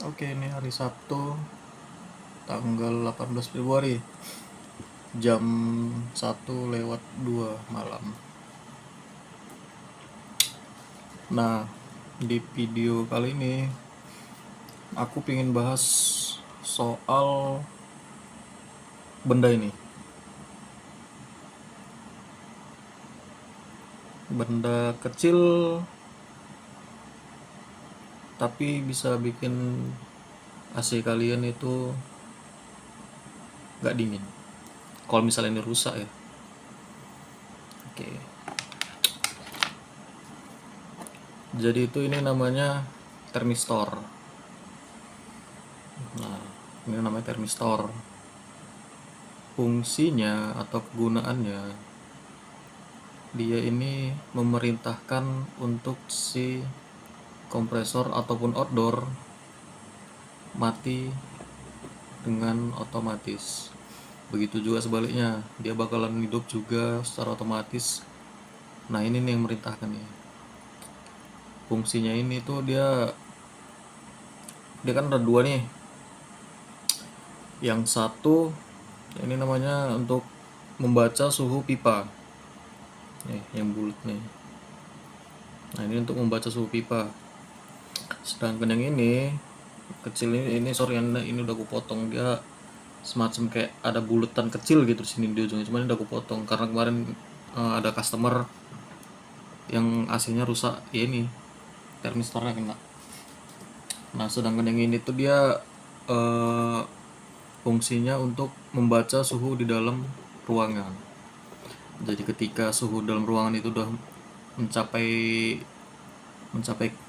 Oke, ini hari Sabtu tanggal 18 Februari jam 1:02 malam. Nah, di video kali ini aku pengen bahas soal benda ini. Benda kecil tapi bisa bikin AC kalian itu gak dingin. Kalau misalnya ini rusak ya. Oke. Jadi itu ini namanya thermistor. Nah, ini namanya thermistor. Fungsinya atau kegunaannya, dia ini memerintahkan untuk si kompresor ataupun outdoor mati dengan otomatis. Begitu juga sebaliknya, dia bakalan hidup juga secara otomatis. Nah, ini nih yang memerintahkan nih. Fungsinya ini tuh dia kan ada dua nih. Yang satu ini namanya untuk membaca suhu pipa. Nih, yang bulat nih. Nah, ini untuk membaca suhu pipa. Sedangkan yang ini kecil ini sorry, ini udah aku potong, dia semacam kayak ada bulatan kecil gitu di sini di ujungnya, cuman ini udah aku potong karena kemarin ada customer yang AC-nya rusak, ya ini termistornya kena. Nah, sedangkan yang ini tuh dia fungsinya untuk membaca suhu di dalam ruangan. Jadi ketika suhu dalam ruangan itu udah mencapai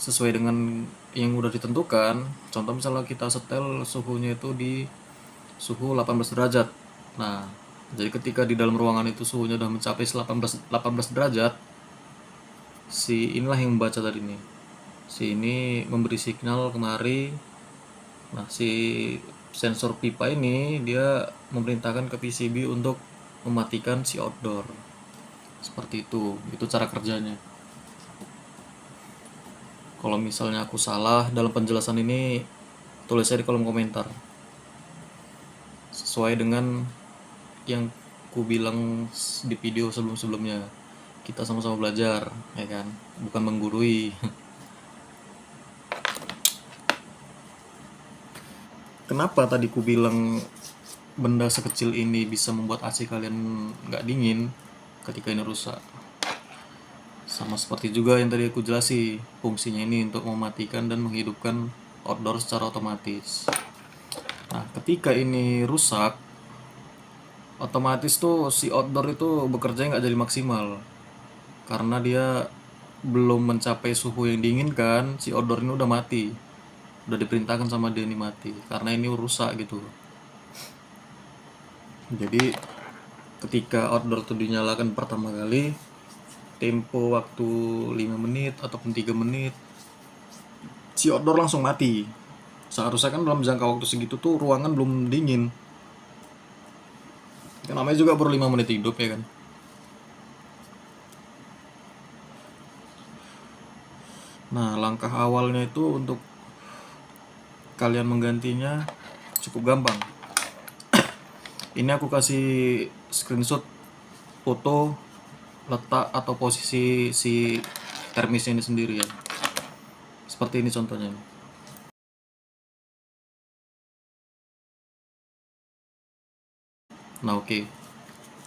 sesuai dengan yang udah ditentukan, contoh misalnya kita setel suhunya itu di suhu 18 derajat. Nah, jadi ketika di dalam ruangan itu suhunya udah mencapai 18 derajat, si inilah yang membaca tadi nih. Si ini memberi signal kemari. Nah, si sensor pipa ini dia memerintahkan ke PCB untuk mematikan si outdoor. Seperti itu cara kerjanya. Kalau misalnya aku salah dalam penjelasan ini, tulis aja di kolom komentar. Sesuai dengan yang ku bilang di video sebelum-sebelumnya. Kita sama-sama belajar, ya kan? Bukan menggurui. Kenapa tadi ku bilang benda sekecil ini bisa membuat AC kalian nggak dingin ketika ini rusak? Sama seperti juga yang tadi aku jelasi, fungsinya ini untuk mematikan dan menghidupkan outdoor secara otomatis. Nah, ketika ini rusak, otomatis tuh si outdoor itu bekerja nggak jadi maksimal. Karena dia belum mencapai suhu yang diinginkan, si outdoor ini udah mati. Udah diperintahkan sama dia ini mati, karena ini rusak gitu. Jadi ketika outdoor itu dinyalakan pertama kali, tempo waktu 5 menit ataupun 3 menit, si outdoor langsung mati. Seharusnya kan dalam jangka waktu segitu tuh ruangan belum dingin. Kan namanya juga baru 5 menit hidup ya kan. Nah, langkah awalnya itu untuk kalian menggantinya cukup gampang. Ini aku kasih screenshot foto letak atau posisi si termisnya ini sendiri ya. Seperti ini contohnya. Nah, oke.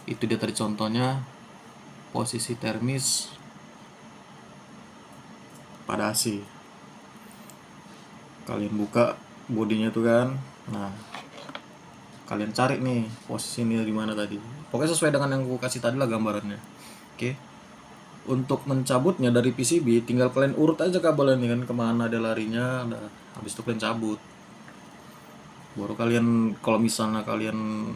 Itu dia tadi contohnya posisi termis pada AC. Kalian buka bodinya tuh kan. Nah, kalian cari nih posisi ini di mana tadi. Pokoknya sesuai dengan yang aku kasih tadi lah gambarannya. Oke. Untuk mencabutnya dari PCB tinggal kalian urut aja kabelnya kan, kemana dia larinya. Nah, habis itu kalian cabut. Baru kalian kalau misalnya kalian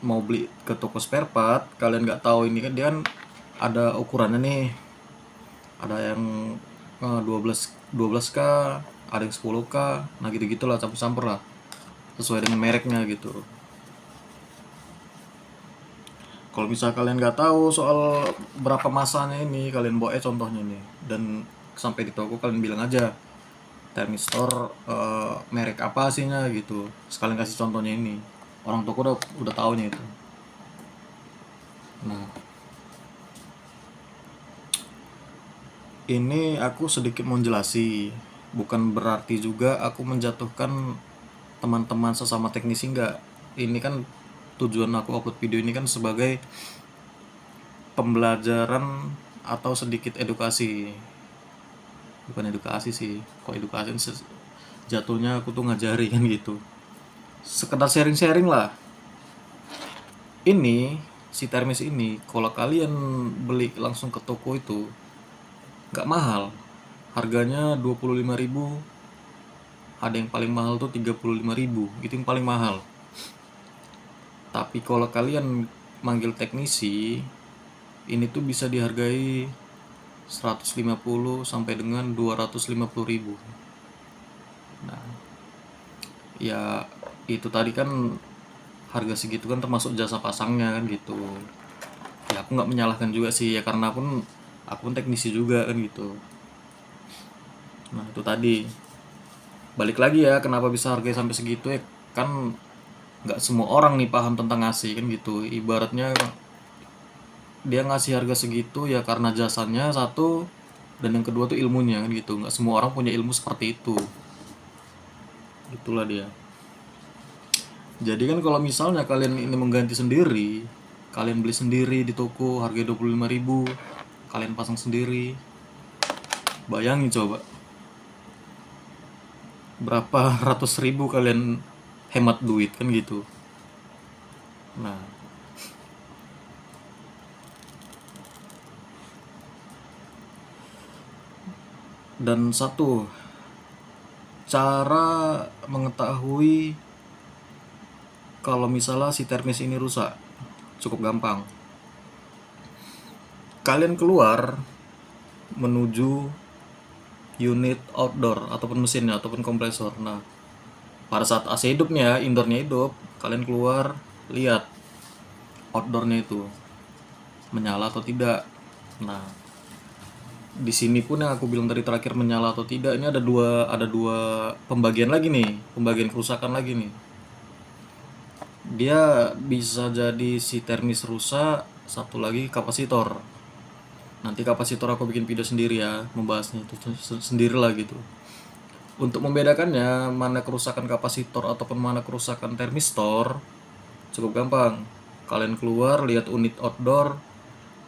mau beli ke toko spare part, kalian nggak tahu ini kan dia kan ada ukurannya nih. Ada yang 12K, ada yang 10K. Nah, gitu-gitulah campur-campur lah. Sesuai dengan mereknya gitu. Kalau misalnya kalian nggak tahu soal berapa masanya ini, kalian bawa contohnya nih, dan sampai di toko kalian bilang aja termistor merek apa sihnya gitu, sekalian kasih contohnya ini, orang toko udah taunya itu. Nah, ini aku sedikit mau jelasi, bukan berarti juga aku menjatuhkan teman-teman sesama teknisi, enggak. Ini kan tujuan aku upload video ini kan sebagai pembelajaran atau sedikit edukasi. Bukan edukasi sih, kok edukasi jatuhnya aku tuh ngajari kan gitu, sekedar sharing-sharing lah. Ini si termis ini kalau kalian beli langsung ke toko itu nggak mahal, harganya 25.000, ada yang paling mahal tuh 35.000, itu yang paling mahal. Tapi kalau kalian manggil teknisi, ini tuh bisa dihargai 150 sampai dengan 250.000. Nah, ya itu tadi kan harga segitu kan termasuk jasa pasangnya kan gitu. Ya aku nggak menyalahkan juga sih ya, karena aku pun teknisi juga kan gitu. Nah itu tadi balik lagi ya, kenapa bisa harganya sampai segitu ya, kan nggak semua orang nih paham tentang AC kan gitu. Ibaratnya dia ngasih harga segitu ya karena jasanya satu, dan yang kedua tuh ilmunya kan gitu. Nggak semua orang punya ilmu seperti itu, itulah dia. Jadi kan kalau misalnya kalian ini mengganti sendiri, kalian beli sendiri di toko harga 25.000, kalian pasang sendiri, bayangin coba berapa ratus ribu kalian hemat duit kan gitu. Nah, dan satu cara mengetahui kalau misalnya si termis ini rusak cukup gampang. Kalian keluar menuju unit outdoor ataupun mesinnya ataupun kompresor. Nah, pada saat AC hidupnya, indoornya hidup, kalian keluar lihat outdoornya itu menyala atau tidak. Nah, di sini pun yang aku bilang tadi terakhir menyala atau tidak, ini ada dua pembagian lagi nih, pembagian kerusakan lagi nih. Dia bisa jadi si termis rusak, satu lagi kapasitor. Nanti kapasitor aku bikin video sendiri ya, membahasnya itu sendiri lah gitu. Untuk membedakannya mana kerusakan kapasitor ataupun mana kerusakan termistor cukup gampang. Kalian keluar lihat unit outdoor.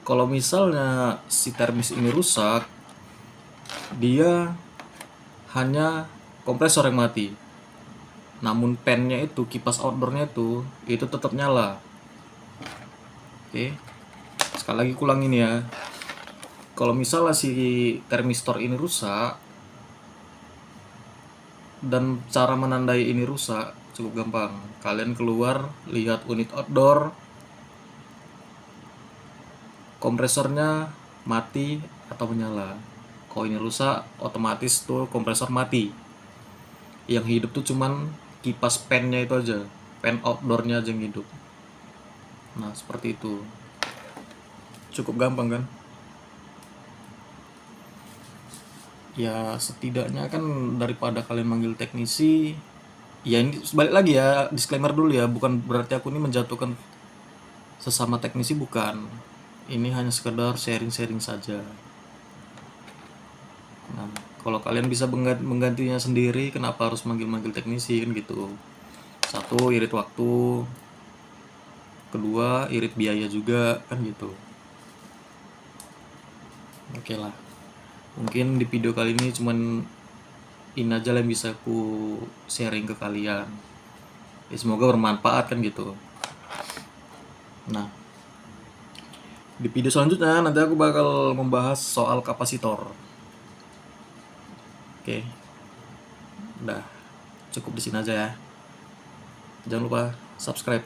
Kalau misalnya si termis ini rusak, dia hanya kompresor yang mati. Namun pennya itu, kipas outdoornya itu tetap nyala. Oke. Sekali lagi kulangin ya. Kalau misalnya si termistor ini rusak, dan cara menandai ini rusak cukup gampang. Kalian keluar lihat unit outdoor, kompresornya mati atau menyala. Kalau ini rusak, otomatis tuh kompresor mati. Yang hidup tuh cuman kipas pennya itu aja, pen outdoornya aja yang hidup. Nah seperti itu, cukup gampang kan? Ya setidaknya kan daripada kalian manggil teknisi, ya ini balik lagi ya, disclaimer dulu ya, bukan berarti aku ini menjatuhkan sesama teknisi, bukan. Ini hanya sekedar sharing-sharing saja. Nah, kalau kalian bisa menggantinya sendiri, kenapa harus manggil-manggil teknisi kan gitu. Satu, irit waktu. Kedua, irit biaya juga kan gitu. Oke lah. Mungkin di video kali ini cuman ini aja yang bisa aku sharing ke kalian. Ya, semoga bermanfaat kan gitu. Nah, di video selanjutnya nanti aku bakal membahas soal kapasitor. Oke. Udah, cukup di sini aja ya. Jangan lupa subscribe.